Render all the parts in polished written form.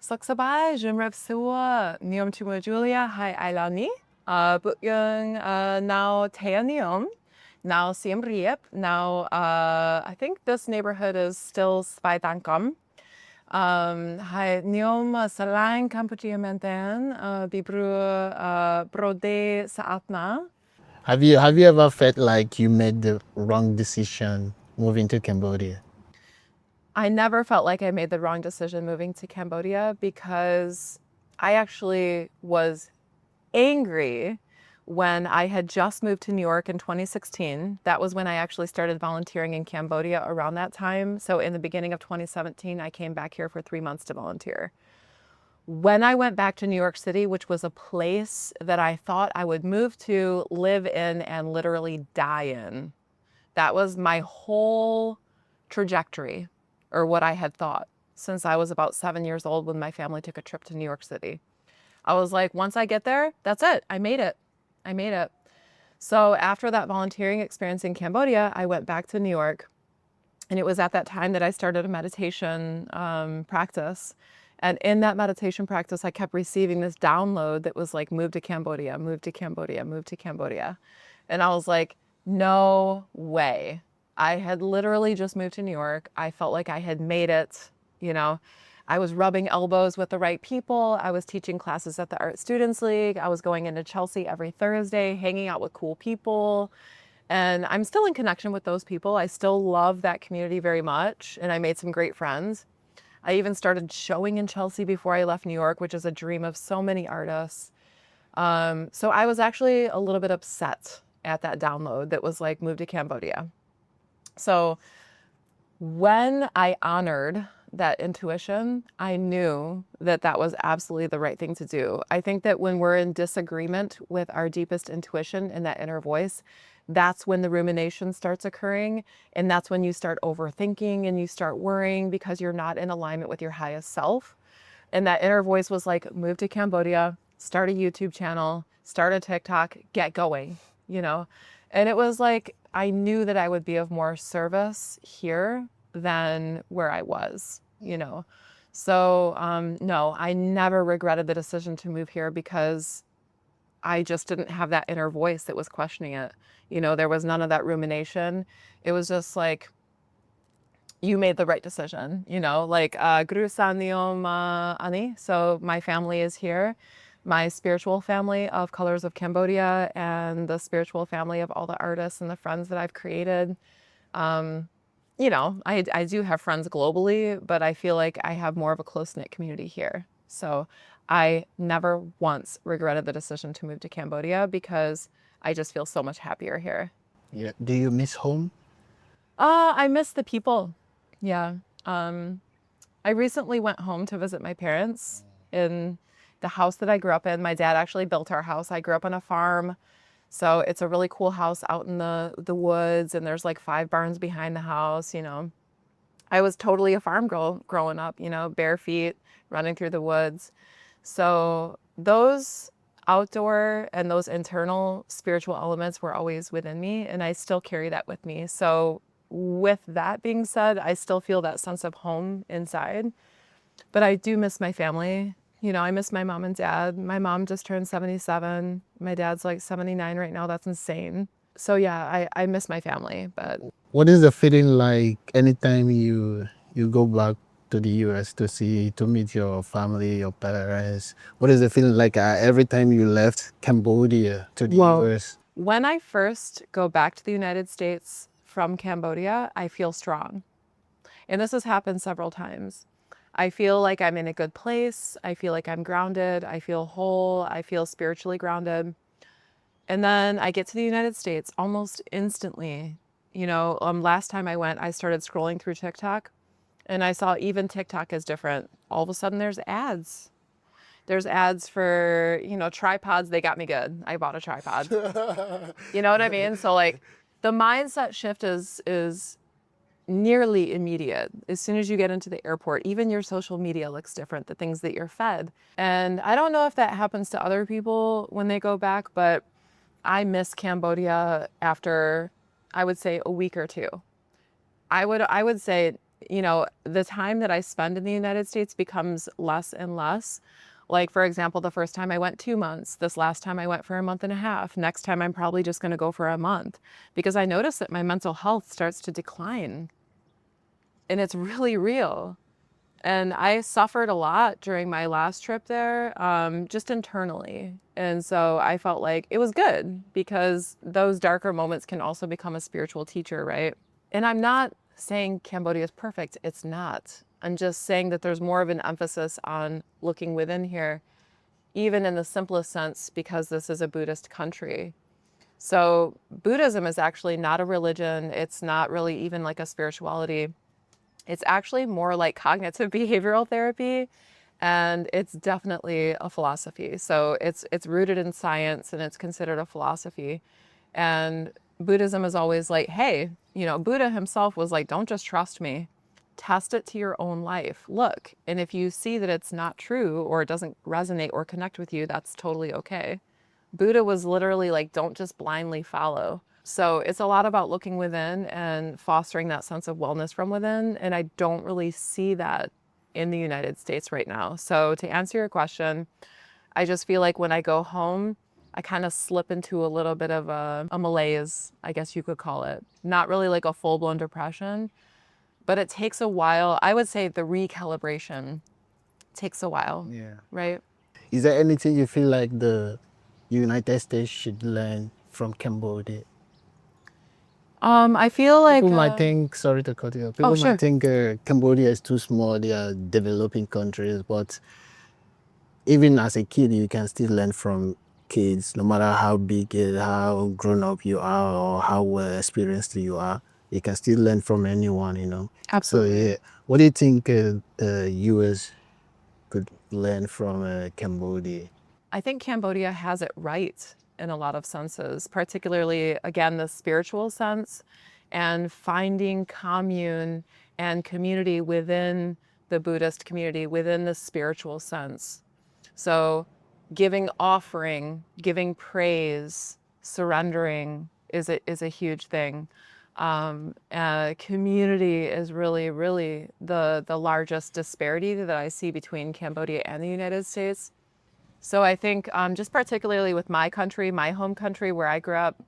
Sok sabai, Siem Reap Sua, Niom Chuma Julia, Hai Ailani, But Young, now Tea Niom, now Siem Reap, now I think this neighborhood is still Spai Tangkom. Hai Niom Salang Cambodia Menten, Bibru Brode Saatna. Have you ever felt like you made the wrong decision moving to Cambodia? I never felt like I made the wrong decision moving to Cambodia because I actually was angry when I had just moved to New York in 2016. That was when I actually started volunteering in Cambodia around that time. So in the beginning of 2017, I came back here for 3 months to volunteer. When I went back to New York City, which was a place that I thought I would move to, live in, and literally die in, that was my whole trajectory, or what I had thought since I was about 7 years old when my family took a trip to New York City. I was like, once I get there, that's it. I made it. I made it. So after that volunteering experience in Cambodia, I went back to New York. And it was at that time that I started a meditation practice. And in that meditation practice, I kept receiving this download that was like, move to Cambodia, move to Cambodia, move to Cambodia. And I was like, no way. I had literally just moved to New York. I felt like I had made it, you know. I was rubbing elbows with the right people. I was teaching classes at the Art Students League. I was going into Chelsea every Thursday, hanging out with cool people. And I'm still in connection with those people. I still love that community very much. And I made some great friends. I even started showing in Chelsea before I left New York, which is a dream of so many artists. So I was actually a little bit upset at that download that was like, move to Cambodia. So when I honored that intuition, I knew that that was absolutely the right thing to do. I think that when we're in disagreement with our deepest intuition and that inner voice, that's when the rumination starts occurring. And that's when you start overthinking and you start worrying because you're not in alignment with your highest self. And that inner voice was like, move to Cambodia, start a YouTube channel, start a TikTok, get going, you know? And it was like, I knew that I would be of more service here than where I was, you know? So no, I never regretted the decision to move here because I just didn't have that inner voice that was questioning it. You know, there was none of that rumination. It was just like, you made the right decision, you know, like Guru Sanyom Ani. So my family is here, my spiritual family of Colors of Cambodia and the spiritual family of all the artists and the friends that I've created. You know, I do have friends globally, but I feel like I have more of a close-knit community here. So I never once regretted the decision to move to Cambodia because I just feel so much happier here. Yeah. Do you miss home? I miss the people. Yeah. I recently went home to visit my parents in the house that I grew up in. My dad actually built our house. I grew up on a farm. So it's a really cool house out in the woods, and there's like 5 barns behind the house, you know. I was totally a farm girl growing up, you know, bare feet, running through the woods. So those outdoor and those internal spiritual elements were always within me, and I still carry that with me. So with that being said, I still feel that sense of home inside, but I do miss my family. You know, I miss my mom and dad. My mom just turned 77. My dad's like 79 right now. That's insane. So yeah, I miss my family, but What is the feeling like anytime you go back to the US to meet your family, your parents? What is the feeling like every time you left Cambodia to the well, US? when I first go back to the United States from Cambodia, I feel strong. And this has happened several times. I feel like I'm in a good place. I feel like I'm grounded. I feel whole. I feel spiritually grounded. And then I get to the United States almost instantly. You know, last time I went, I started scrolling through TikTok and I saw even TikTok is different. All of a sudden there's ads. There's ads for, you know, tripods. They got me good. I bought a tripod. You know what I mean? So like the mindset shift is nearly immediate. As soon as you get into the airport, even your social media looks different, the things that you're fed. And I don't know if that happens to other people when they go back, but I miss Cambodia after, I would say, a week or two. I would say you know, the time that I spend in the United States becomes less and less. Like, for example, the first time I went 2 months, this last time I went for a month and a half. Next time I'm probably just going to go for a month because I notice that my mental health starts to decline, and it's really real. And I suffered a lot during my last trip there, just internally. And so I felt like it was good because those darker moments can also become a spiritual teacher, right? And I'm not saying Cambodia is perfect. It's not. I'm just saying that there's more of an emphasis on looking within here, even in the simplest sense, because this is a Buddhist country. So Buddhism is actually not a religion. It's not really even like a spirituality. It's actually more like cognitive behavioral therapy, and it's definitely a philosophy. So it's rooted in science, and it's considered a philosophy. And Buddhism is always like, hey, you know, Buddha himself was like, don't just trust me, test it to your own life. Look, and if you see that it's not true or it doesn't resonate or connect with you, that's totally okay. Buddha was literally like, don't just blindly follow. So it's a lot about looking within and fostering that sense of wellness from within. And I don't really see that in the United States right now. So to answer your question, I just feel like when I go home, I kind of slip into a little bit of a malaise, I guess you could call it. Not really like a full blown depression, but it takes a while. I would say the recalibration takes a while, Yeah. right? Is there anything you feel like the United States should learn from Cambodia? I feel like, People might think, sorry to cut you off, oh, people might sure. think Cambodia is too small, they are developing countries, but even as a kid, you can still learn from kids, no matter how big, how grown up you are, or how well experienced you are. You can still learn from anyone, you know. So Absolutely. yeah, what do you think U.S. could learn from Cambodia? I think Cambodia has it right in a lot of senses, particularly, again, the spiritual sense and finding commune and community within the Buddhist community, within the spiritual sense. So, giving offering, giving praise, surrendering is a huge thing. Community is really, really the largest disparity that I see between Cambodia and the United States. So I think just particularly with my country, my home country where I grew up,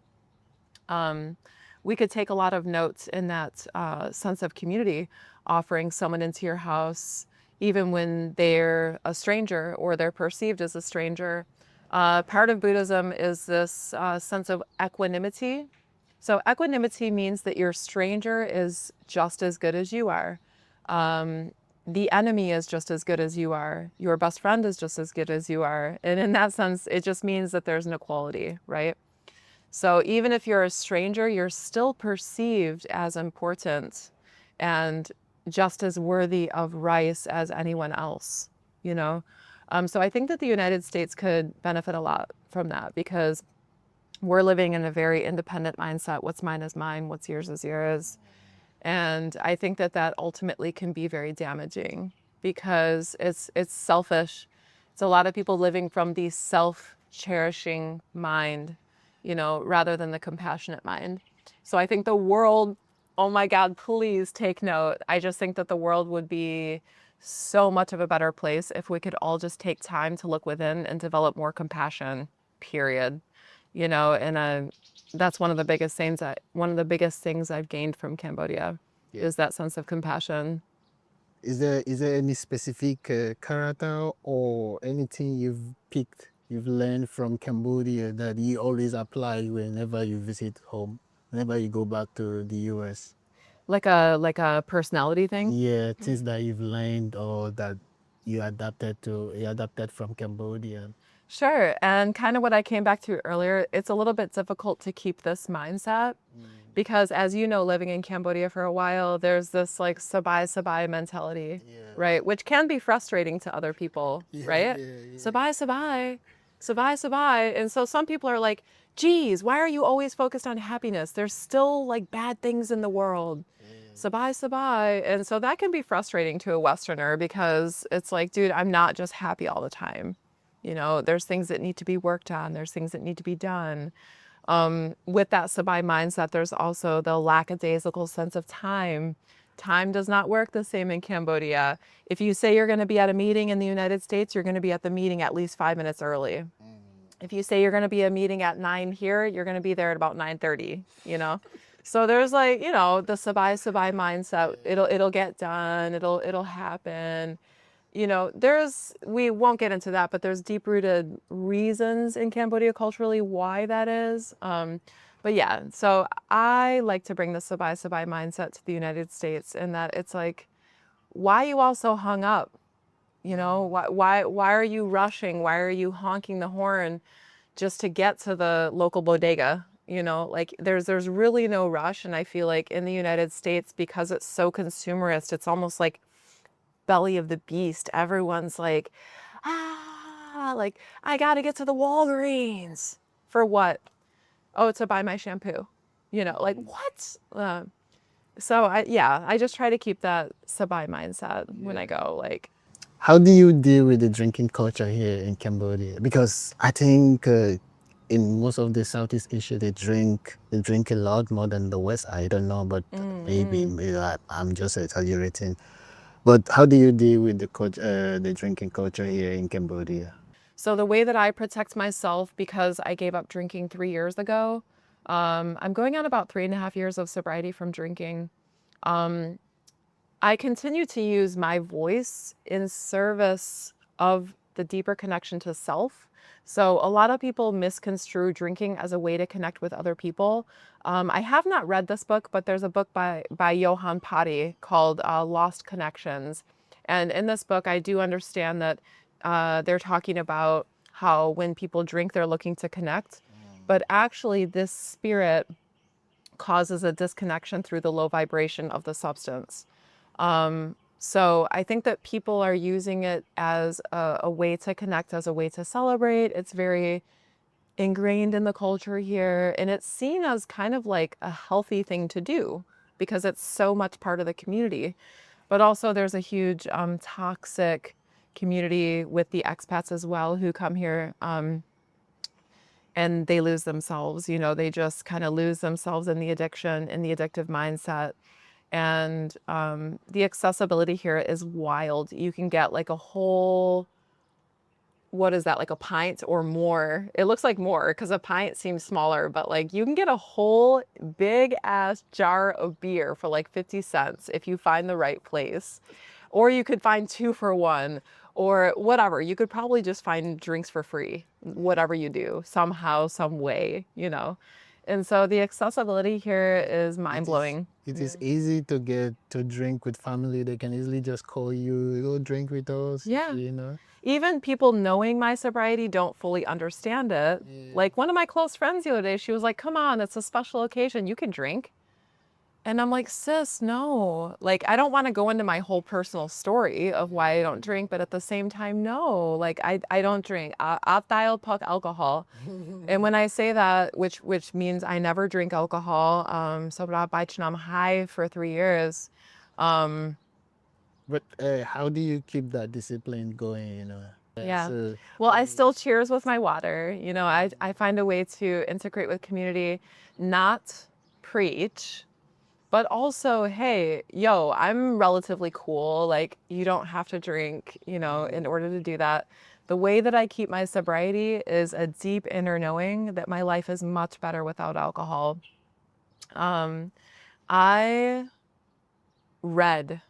we could take a lot of notes in that sense of community, offering someone into your house, even when they're a stranger or they're perceived as a stranger. Part of Buddhism is this sense of equanimity. So equanimity means that your stranger is just as good as you are. Um, the enemy is just as good as you are. Your best friend is just as good as you are. And in that sense, it just means that there's an equality, right? So even if you're a stranger, you're still perceived as important and just as worthy of rice as anyone else, you know? So I think that the United States could benefit a lot from that because we're living in a very independent mindset. What's mine is mine, what's yours is yours. And I think that that ultimately can be very damaging because it's selfish. It's a lot of people living from the self-cherishing mind, you know, rather than the compassionate mind. So I think the world, oh my God, please take note. I just think that the world would be so much of a better place if we could all just take time to look within and develop more compassion, period. You know, and that's one of the biggest things I've gained from Cambodia Yeah. is that sense of compassion. Is there any specific character or anything you've picked, you've learned from Cambodia that you always apply whenever you visit home, whenever you go back to the US? Like a personality thing. Yeah, things that you've learned or that you adapted from Cambodia. Sure. And kind of what I came back to earlier, it's a little bit difficult to keep this mindset because as you know, living in Cambodia for a while, there's this like sabai mentality, Yeah. right? Which can be frustrating to other people, Yeah, right? yeah. Sabai. And so some people are like, geez, why are you always focused on happiness? There's still like bad things in the world. Sabai. And so that can be frustrating to a Westerner because it's like, dude, I'm not just happy all the time. You know, there's things that need to be worked on. There's things that need to be done. With that sabai mindset, there's also the lackadaisical sense of time Time does not work the same in Cambodia. If you say you're going to be at a meeting in the United States, you're going to be at the meeting at least 5 minutes early. If you say you're going to be a meeting at 9 here, you're going to be there at about 9:30, you know? So there's like, you know, the sabai mindset. It'll get done. It'll happen. You know, we won't get into that, but there's deep-rooted reasons in Cambodia culturally why that is. But yeah, so I like to bring the sabai mindset to the United States, and that it's like, why are you all so hung up? You know, why are you rushing? Why are you honking the horn just to get to the local bodega? You know, like there's really no rush. And I feel like in the United States, because it's so consumerist, it's almost like belly of the beast. Everyone's like, like, I gotta get to the Walgreens. For what? Oh, to buy my shampoo. You know, like what? So I just try to keep that sabai mindset when I go. Like, How do you deal with the drinking culture here in Cambodia? Because I think in most of the Southeast Asia, they drink a lot more than the West. I don't know, but maybe I'm just exaggerating. But how do you deal with the drinking culture here in Cambodia? so the way that I protect myself, because I gave up drinking 3 years ago, I'm going on about 3.5 years of sobriety from drinking. I continue to use my voice in service of the deeper connection to self. So a lot of people misconstrue drinking as a way to connect with other people. I have not read this book, but there's a book by Johan Patti called Lost Connections. And in this book, I do understand that they're talking about how when people drink, they're looking to connect. But actually, this spirit causes a disconnection through the low vibration of the substance. So I think that people are using it as a way to connect, as a way to celebrate. It's very ingrained in the culture here, and it's seen as kind of like a healthy thing to do because it's so much part of the community. But also there's a huge toxic community with the expats as well who come here, and they lose themselves. You know, they just kind of lose themselves in the addiction, in the addictive mindset. And the accessibility here is wild. You can get like a whole, what is that, like a pint or more. It looks like more because a pint seems smaller, but like you can get a whole big ass jar of beer for like 50 cents if you find the right place. Or you could find 2 for 1 or whatever. You could probably just find drinks for free, whatever you do, somehow, some way, you know. And so the accessibility here is mind blowing. It is easy to get to drink with family. They can easily just call you, go drink with us. Yeah. You know. Even people knowing my sobriety don't fully understand it. Like one of my close friends the other day, she was like, come on, it's a special occasion. You can drink. And I'm like, sis, no. Like, I don't want to go into my whole personal story of why I don't drink, but at the same time, no. Like, I don't drink. At puck alcohol. And when I say that, which means I never drink alcohol, sobra baichnam high for 3 years. But how do you keep that discipline going? You know. Yeah. So Well, I still cheers with my water. You know, I find a way to integrate with community, not preach, but also, hey, yo, I'm relatively cool. Like, you don't have to drink, you know, in order to do that. The way that I keep my sobriety is a deep inner knowing that my life is much better without alcohol. I read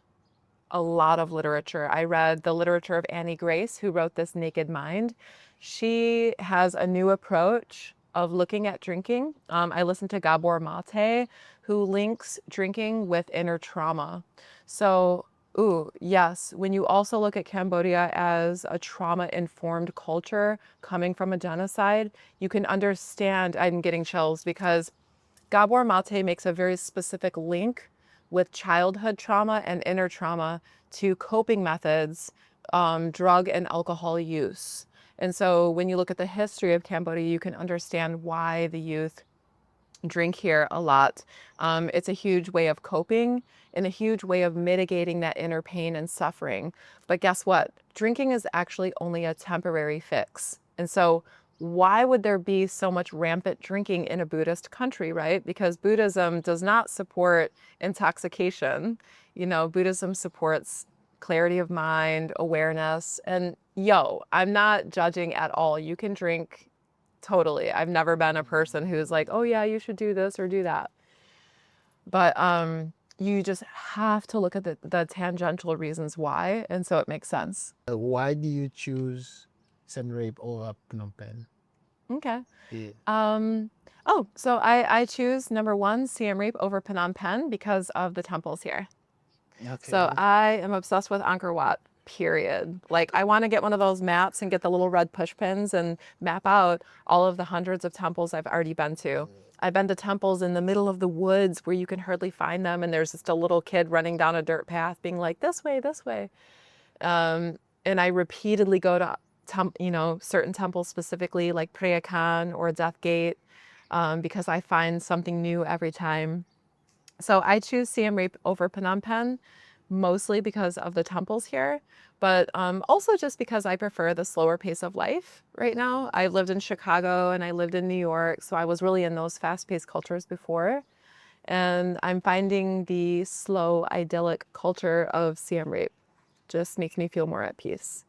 a lot of literature. I read the literature of Annie Grace, who wrote this Naked Mind. She has a new approach of looking at drinking. I listened to Gabor Mate, who links drinking with inner trauma. So, yes, when you also look at Cambodia as a trauma-informed culture coming from a genocide, you can understand, I'm getting chills because Gabor Mate makes a very specific link with childhood trauma and inner trauma to coping methods, drug and alcohol use. And so when you look at the history of Cambodia, you can understand why the youth drink here a lot. It's a huge way of coping and a huge way of mitigating that inner pain and suffering. But guess what? Drinking is actually only a temporary fix. And so why would there be so much rampant drinking in a Buddhist country, right? Because Buddhism does not support intoxication. You know, Buddhism supports clarity of mind, awareness, and I'm not judging at all. You can drink totally. I've never been a person who's like, oh yeah, you should do this or do that. But you just have to look at the tangential reasons why, and so it makes sense. Why do you choose Siem Reap over Phnom Penh? Okay. Yeah. So I choose number one, Siem Reap over Phnom Penh because of the temples here. So Okay. I am obsessed with Angkor Wat, period. Like I want to get one of those maps and get the little red push pins and map out all of the hundreds of temples I've already been to. I've been to temples in the middle of the woods where you can hardly find them, and there's just a little kid running down a dirt path being like, this way, this way. And I repeatedly go to certain temples, specifically like Preah Khan or Death Gate, because I find something new every time. So I choose Siem Reap over Phnom Penh, mostly because of the temples here, but also just because I prefer the slower pace of life right now. I lived in Chicago and I lived in New York, so I was really in those fast-paced cultures before. And I'm finding the slow, idyllic culture of Siem Reap just makes me feel more at peace.